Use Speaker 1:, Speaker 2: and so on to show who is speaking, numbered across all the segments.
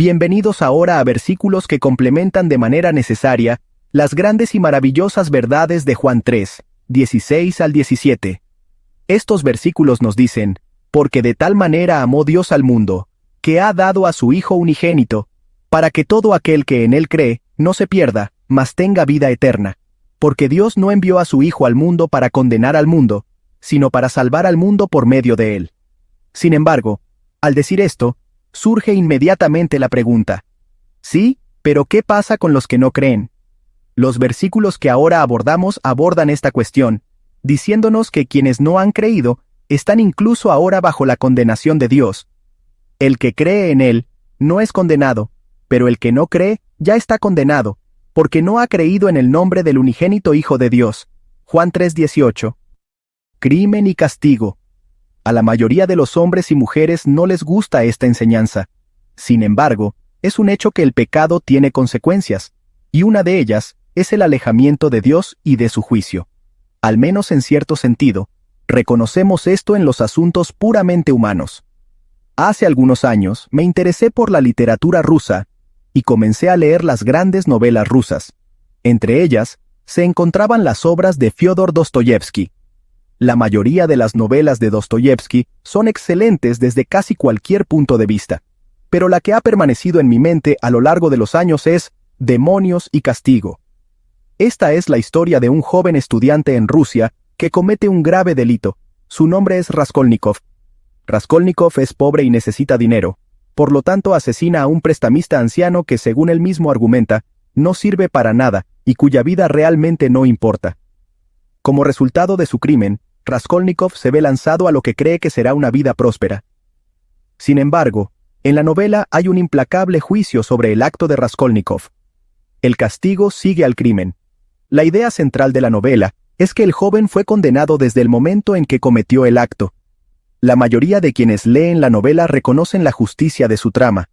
Speaker 1: Bienvenidos ahora a versículos que complementan de manera necesaria las grandes y maravillosas verdades de Juan 3, 16 al 17. Estos versículos nos dicen, porque de tal manera amó Dios al mundo, que ha dado a su Hijo unigénito, para que todo aquel que en él cree no se pierda, mas tenga vida eterna. Porque Dios no envió a su Hijo al mundo para condenar al mundo, sino para salvar al mundo por medio de él. Sin embargo, al decir esto, surge inmediatamente la pregunta: sí, pero ¿qué pasa con los que no creen? Los versículos que ahora abordamos abordan esta cuestión, diciéndonos que quienes no han creído están incluso ahora bajo la condenación de Dios. El que cree en él no es condenado, pero el que no cree ya está condenado, porque no ha creído en el nombre del unigénito Hijo de Dios. Juan 3:18. Crimen y castigo. A la mayoría de los hombres y mujeres no les gusta esta enseñanza. Sin embargo, es un hecho que el pecado tiene consecuencias, y una de ellas es el alejamiento de Dios y de su juicio. Al menos en cierto sentido, reconocemos esto en los asuntos puramente humanos. Hace algunos años me interesé por la literatura rusa y comencé a leer las grandes novelas rusas. Entre ellas, se encontraban las obras de Fyodor Dostoyevsky. La mayoría de las novelas de Dostoyevsky son excelentes desde casi cualquier punto de vista, pero la que ha permanecido en mi mente a lo largo de los años es Demonios y Castigo. Esta es la historia de un joven estudiante en Rusia que comete un grave delito. Su nombre es Raskolnikov. Raskolnikov es pobre y necesita dinero, por lo tanto asesina a un prestamista anciano que, según él mismo argumenta, no sirve para nada y cuya vida realmente no importa. Como resultado de su crimen, Raskolnikov se ve lanzado a lo que cree que será una vida próspera. Sin embargo, en la novela hay un implacable juicio sobre el acto de Raskolnikov. El castigo sigue al crimen. La idea central de la novela es que el joven fue condenado desde el momento en que cometió el acto. La mayoría de quienes leen la novela reconocen la justicia de su trama,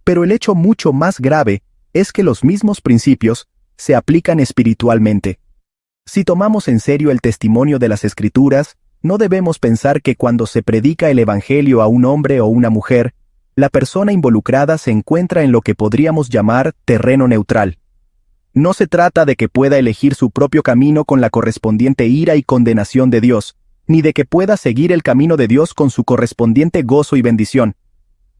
Speaker 1: pero el hecho mucho más grave es que los mismos principios se aplican espiritualmente. Si tomamos en serio el testimonio de las Escrituras, no debemos pensar que cuando se predica el Evangelio a un hombre o una mujer, la persona involucrada se encuentra en lo que podríamos llamar terreno neutral. No se trata de que pueda elegir su propio camino con la correspondiente ira y condenación de Dios, ni de que pueda seguir el camino de Dios con su correspondiente gozo y bendición.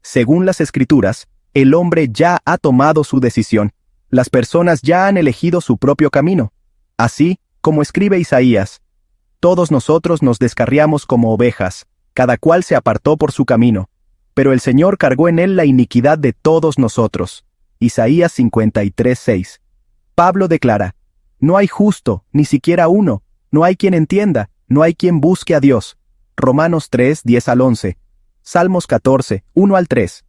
Speaker 1: Según las Escrituras, el hombre ya ha tomado su decisión. Las personas ya han elegido su propio camino. Así, como escribe Isaías, todos nosotros nos descarriamos como ovejas, cada cual se apartó por su camino, pero el Señor cargó en él la iniquidad de todos nosotros. Isaías 53:6. Pablo declara, no hay justo, ni siquiera uno, no hay quien entienda, no hay quien busque a Dios. Romanos 3:10 al 11. Salmos 14, 1 al 3.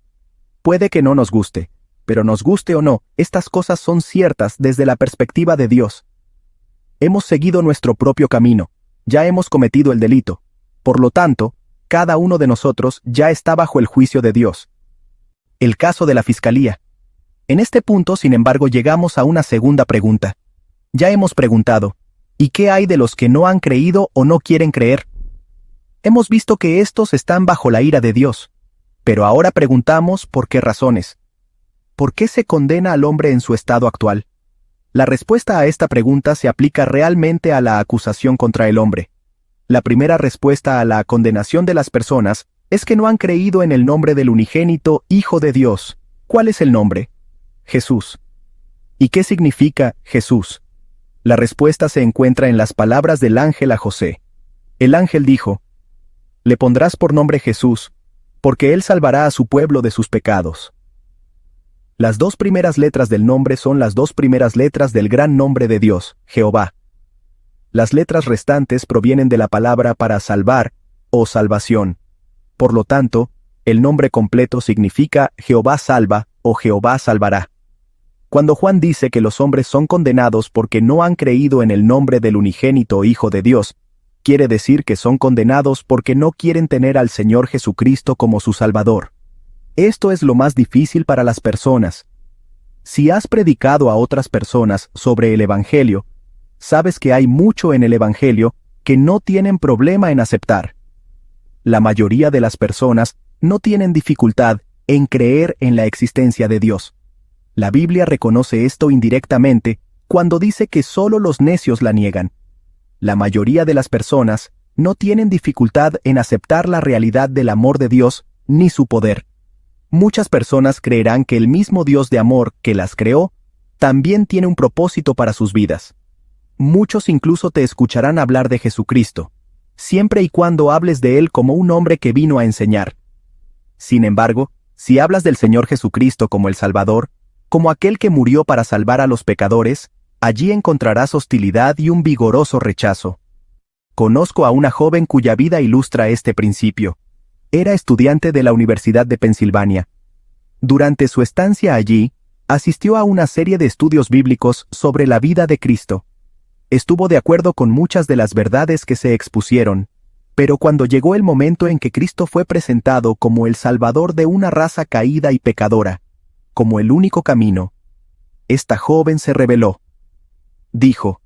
Speaker 1: Puede que no nos guste, pero nos guste o no, estas cosas son ciertas desde la perspectiva de Dios. Hemos seguido nuestro propio camino, ya hemos cometido el delito. Por lo tanto, cada uno de nosotros ya está bajo el juicio de Dios. El caso de la Fiscalía. En este punto, sin embargo, llegamos a una segunda pregunta. Ya hemos preguntado, ¿y qué hay de los que no han creído o no quieren creer? Hemos visto que estos están bajo la ira de Dios. Pero ahora preguntamos por qué razones. ¿Por qué se condena al hombre en su estado actual? La respuesta a esta pregunta se aplica realmente a la acusación contra el hombre. La primera respuesta a la condenación de las personas es que no han creído en el nombre del unigénito Hijo de Dios. ¿Cuál es el nombre? Jesús. ¿Y qué significa Jesús? La respuesta se encuentra en las palabras del ángel a José. El ángel dijo, le pondrás por nombre Jesús, porque él salvará a su pueblo de sus pecados. Las dos primeras letras del nombre son las dos primeras letras del gran nombre de Dios, Jehová. Las letras restantes provienen de la palabra para salvar o salvación. Por lo tanto, el nombre completo significa Jehová salva o Jehová salvará. Cuando Juan dice que los hombres son condenados porque no han creído en el nombre del unigénito Hijo de Dios, quiere decir que son condenados porque no quieren tener al Señor Jesucristo como su Salvador. Esto es lo más difícil para las personas. Si has predicado a otras personas sobre el Evangelio, sabes que hay mucho en el Evangelio que no tienen problema en aceptar. La mayoría de las personas no tienen dificultad en creer en la existencia de Dios. La Biblia reconoce esto indirectamente cuando dice que solo los necios la niegan. La mayoría de las personas no tienen dificultad en aceptar la realidad del amor de Dios ni su poder. Muchas personas creerán que el mismo Dios de amor que las creó también tiene un propósito para sus vidas. Muchos incluso te escucharán hablar de Jesucristo, siempre y cuando hables de Él como un hombre que vino a enseñar. Sin embargo, si hablas del Señor Jesucristo como el Salvador, como aquel que murió para salvar a los pecadores, allí encontrarás hostilidad y un vigoroso rechazo. Conozco a una joven cuya vida ilustra este principio. Era estudiante de la Universidad de Pensilvania. Durante su estancia allí, asistió a una serie de estudios bíblicos sobre la vida de Cristo. Estuvo de acuerdo con muchas de las verdades que se expusieron, pero cuando llegó el momento en que Cristo fue presentado como el Salvador de una raza caída y pecadora, como el único camino, esta joven se rebeló. Dijo: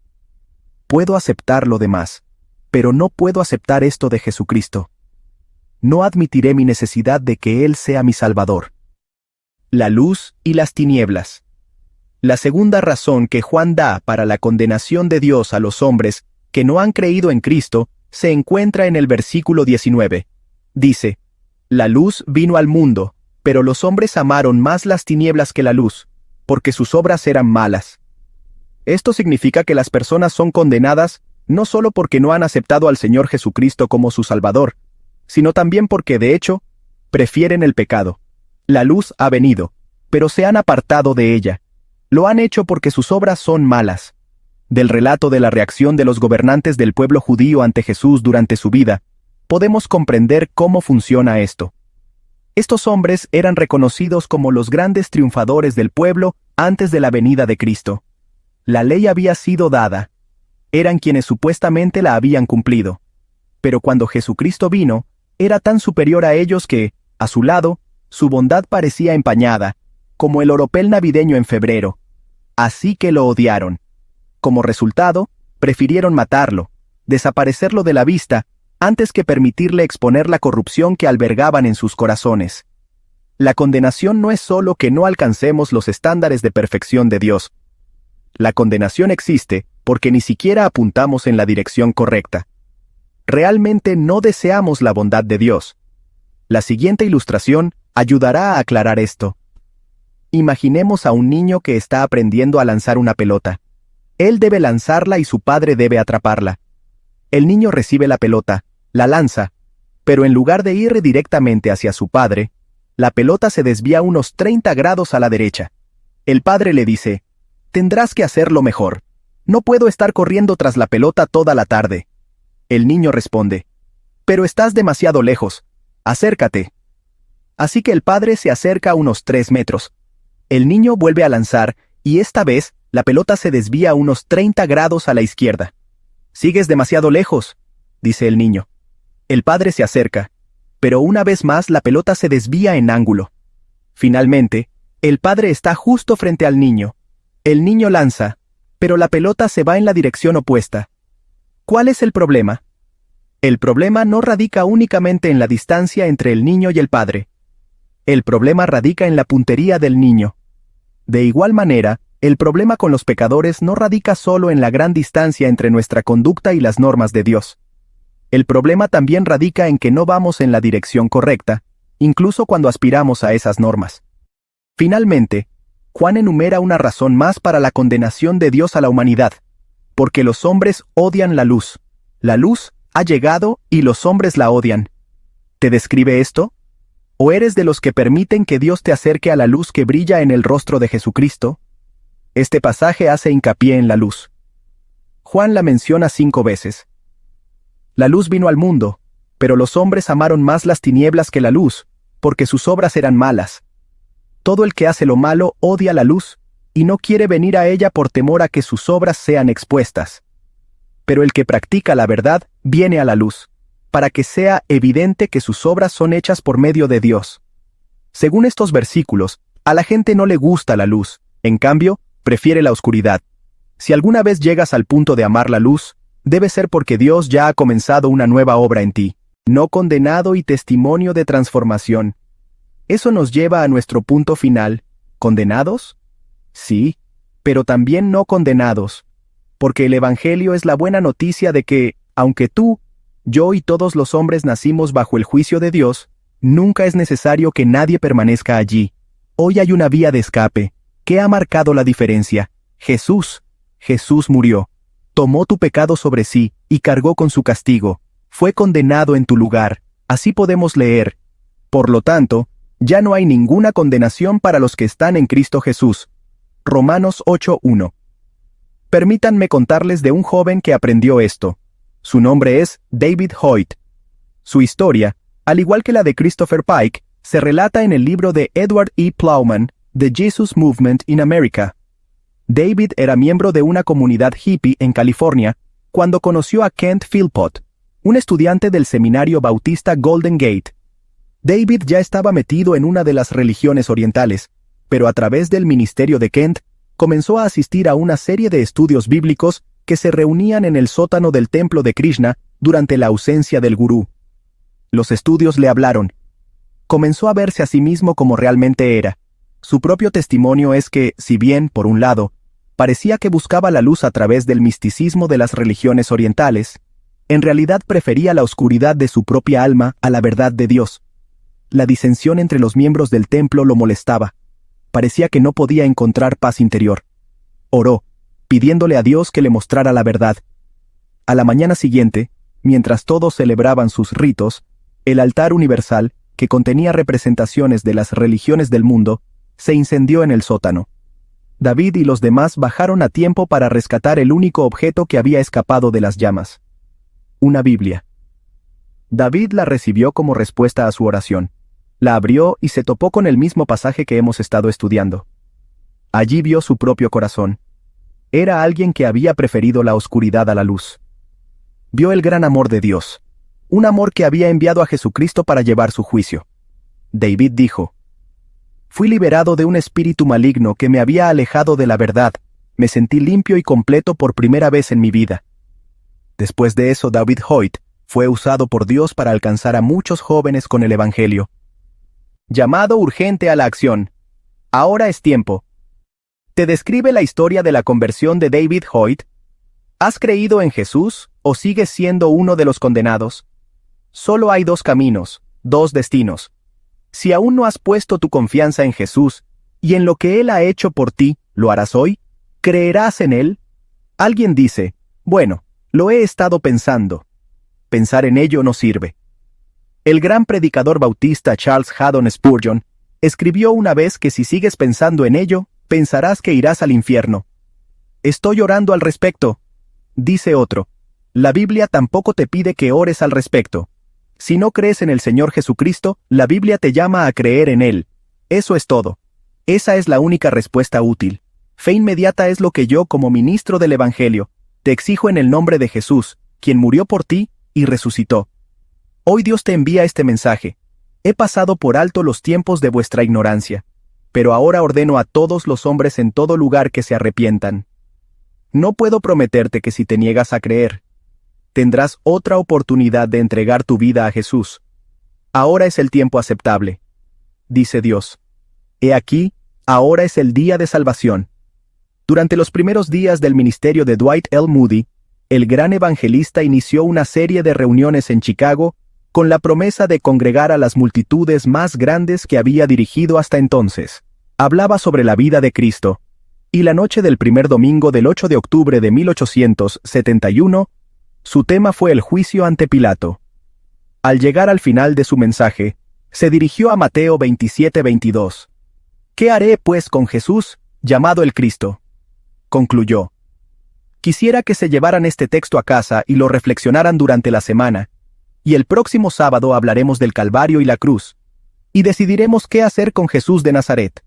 Speaker 1: «Puedo aceptar lo demás, pero no puedo aceptar esto de Jesucristo. No admitiré mi necesidad de que Él sea mi Salvador». La luz y las tinieblas. La segunda razón que Juan da para la condenación de Dios a los hombres que no han creído en Cristo se encuentra en el versículo 19. Dice: «La luz vino al mundo, pero los hombres amaron más las tinieblas que la luz, porque sus obras eran malas». Esto significa que las personas son condenadas no solo porque no han aceptado al Señor Jesucristo como su Salvador, sino también porque, de hecho, prefieren el pecado. La luz ha venido, pero se han apartado de ella. Lo han hecho porque sus obras son malas. Del relato de la reacción de los gobernantes del pueblo judío ante Jesús durante su vida, podemos comprender cómo funciona esto. Estos hombres eran reconocidos como los grandes triunfadores del pueblo antes de la venida de Cristo. La ley había sido dada. Eran quienes supuestamente la habían cumplido. Pero cuando Jesucristo vino, era tan superior a ellos que, a su lado, su bondad parecía empañada, como el oropel navideño en febrero. Así que lo odiaron. Como resultado, prefirieron matarlo, desaparecerlo de la vista, antes que permitirle exponer la corrupción que albergaban en sus corazones. La condenación no es solo que no alcancemos los estándares de perfección de Dios. La condenación existe porque ni siquiera apuntamos en la dirección correcta. Realmente no deseamos la bondad de Dios. La siguiente ilustración ayudará a aclarar esto. Imaginemos a un niño que está aprendiendo a lanzar una pelota. Él debe lanzarla y su padre debe atraparla. El niño recibe la pelota, la lanza, pero en lugar de ir directamente hacia su padre, la pelota se desvía unos 30 grados a la derecha. El padre le dice: «Tendrás que hacerlo mejor. No puedo estar corriendo tras la pelota toda la tarde». El niño responde: «Pero estás demasiado lejos. Acércate». Así que el padre se acerca a unos 3 metros. El niño vuelve a lanzar, y esta vez, la pelota se desvía a unos 30 grados a la izquierda. «Sigues demasiado lejos», dice el niño. El padre se acerca, pero una vez más la pelota se desvía en ángulo. Finalmente, el padre está justo frente al niño. El niño lanza, pero la pelota se va en la dirección opuesta. ¿Cuál es el problema? El problema no radica únicamente en la distancia entre el niño y el padre. El problema radica en la puntería del niño. De igual manera, el problema con los pecadores no radica solo en la gran distancia entre nuestra conducta y las normas de Dios. El problema también radica en que no vamos en la dirección correcta, incluso cuando aspiramos a esas normas. Finalmente, Juan enumera una razón más para la condenación de Dios a la humanidad, porque los hombres odian la luz. La luz ha llegado y los hombres la odian. ¿Te describe esto? ¿O eres de los que permiten que Dios te acerque a la luz que brilla en el rostro de Jesucristo? Este pasaje hace hincapié en la luz. Juan la menciona 5 veces. La luz vino al mundo, pero los hombres amaron más las tinieblas que la luz, porque sus obras eran malas. Todo el que hace lo malo odia la luz, y no quiere venir a ella por temor a que sus obras sean expuestas. Pero el que practica la verdad viene a la luz, para que sea evidente que sus obras son hechas por medio de Dios. Según estos versículos, a la gente no le gusta la luz, en cambio, prefiere la oscuridad. Si alguna vez llegas al punto de amar la luz, debe ser porque Dios ya ha comenzado una nueva obra en ti, no condenado y testimonio de transformación. Eso nos lleva a nuestro punto final. ¿Condenados? Sí, pero también no condenados, porque el Evangelio es la buena noticia de que, aunque tú, yo y todos los hombres nacimos bajo el juicio de Dios, nunca es necesario que nadie permanezca allí. Hoy hay una vía de escape. ¿Qué ha marcado la diferencia? Jesús. Jesús murió. Tomó tu pecado sobre sí y cargó con su castigo. Fue condenado en tu lugar. Así podemos leer. Por lo tanto, ya no hay ninguna condenación para los que están en Cristo Jesús. Romanos 8:1. Permítanme contarles de un joven que aprendió esto. Su nombre es David Hoyt. Su historia, al igual que la de Christopher Pike, se relata en el libro de Edward E. Plowman, The Jesus Movement in America. David era miembro de una comunidad hippie en California cuando conoció a Kent Philpott, un estudiante del seminario bautista Golden Gate. David ya estaba metido en una de las religiones orientales, pero a través del ministerio de Kent, comenzó a asistir a una serie de estudios bíblicos que se reunían en el sótano del templo de Krishna durante la ausencia del gurú. Los estudios le hablaron. Comenzó a verse a sí mismo como realmente era. Su propio testimonio es que, si bien, por un lado, parecía que buscaba la luz a través del misticismo de las religiones orientales, en realidad prefería la oscuridad de su propia alma a la verdad de Dios. La disensión entre los miembros del templo lo molestaba. Parecía que no podía encontrar paz interior. Oró, pidiéndole a Dios que le mostrara la verdad. A la mañana siguiente, mientras todos celebraban sus ritos, el altar universal, que contenía representaciones de las religiones del mundo, se incendió en el sótano. David y los demás bajaron a tiempo para rescatar el único objeto que había escapado de las llamas. Una Biblia. David la recibió como respuesta a su oración. La abrió y se topó con el mismo pasaje que hemos estado estudiando. Allí vio su propio corazón. Era alguien que había preferido la oscuridad a la luz. Vio el gran amor de Dios, un amor que había enviado a Jesucristo para llevar su juicio. David dijo: «Fui liberado de un espíritu maligno que me había alejado de la verdad. Me sentí limpio y completo por primera vez en mi vida». Después de eso, David Hoyt fue usado por Dios para alcanzar a muchos jóvenes con el Evangelio. Llamado urgente a la acción. Ahora es tiempo. ¿Te describe la historia de la conversión de David Hoyt? ¿Has creído en Jesús o sigues siendo uno de los condenados? Solo hay dos caminos, dos destinos. Si aún no has puesto tu confianza en Jesús y en lo que Él ha hecho por ti, ¿lo harás hoy? ¿Creerás en Él? Alguien dice: «Bueno, lo he estado pensando». Pensar en ello no sirve. El gran predicador bautista Charles Haddon Spurgeon escribió una vez que si sigues pensando en ello, pensarás que irás al infierno. «Estoy orando al respecto», dice otro. La Biblia tampoco te pide que ores al respecto. Si no crees en el Señor Jesucristo, la Biblia te llama a creer en Él. Eso es todo. Esa es la única respuesta útil. Fe inmediata es lo que yo, como ministro del Evangelio, te exijo en el nombre de Jesús, quien murió por ti y resucitó. Hoy Dios te envía este mensaje. He pasado por alto los tiempos de vuestra ignorancia, pero ahora ordeno a todos los hombres en todo lugar que se arrepientan. No puedo prometerte que si te niegas a creer, tendrás otra oportunidad de entregar tu vida a Jesús. Ahora es el tiempo aceptable, dice Dios. He aquí, ahora es el día de salvación. Durante los primeros días del ministerio de Dwight L. Moody, el gran evangelista inició una serie de reuniones en Chicago con la promesa de congregar a las multitudes más grandes que había dirigido hasta entonces. Hablaba sobre la vida de Cristo, y la noche del primer domingo del 8 de octubre de 1871, su tema fue el juicio ante Pilato. Al llegar al final de su mensaje, se dirigió a Mateo 27:22. «¿Qué haré, pues, con Jesús, llamado el Cristo?», concluyó. Quisiera que se llevaran este texto a casa y lo reflexionaran durante la semana, y el próximo sábado hablaremos del Calvario y la cruz, y decidiremos qué hacer con Jesús de Nazaret.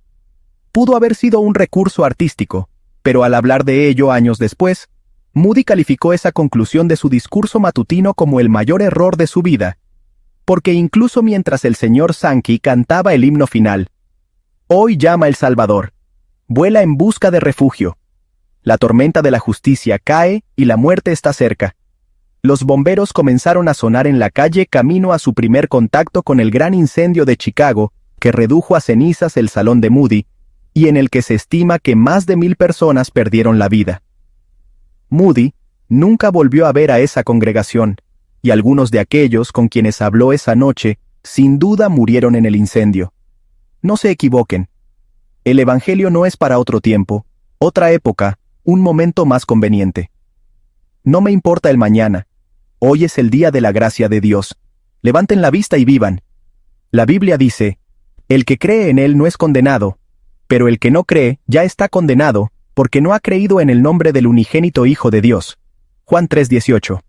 Speaker 1: Pudo haber sido un recurso artístico, pero al hablar de ello años después, Moody calificó esa conclusión de su discurso matutino como el mayor error de su vida, porque incluso mientras el señor Sankey cantaba el himno final, «Hoy llama el Salvador», vuela en busca de refugio. La tormenta de la justicia cae y la muerte está cerca. Los bomberos comenzaron a sonar en la calle camino a su primer contacto con el gran incendio de Chicago que redujo a cenizas el salón de Moody, y en el que se estima que más de 1000 personas perdieron la vida. Moody nunca volvió a ver a esa congregación, y algunos de aquellos con quienes habló esa noche, sin duda murieron en el incendio. No se equivoquen. El Evangelio no es para otro tiempo, otra época, un momento más conveniente. No me importa el mañana. Hoy es el día de la gracia de Dios. Levanten la vista y vivan. La Biblia dice, el que cree en Él no es condenado, pero el que no cree ya está condenado, porque no ha creído en el nombre del unigénito Hijo de Dios. Juan 3:18.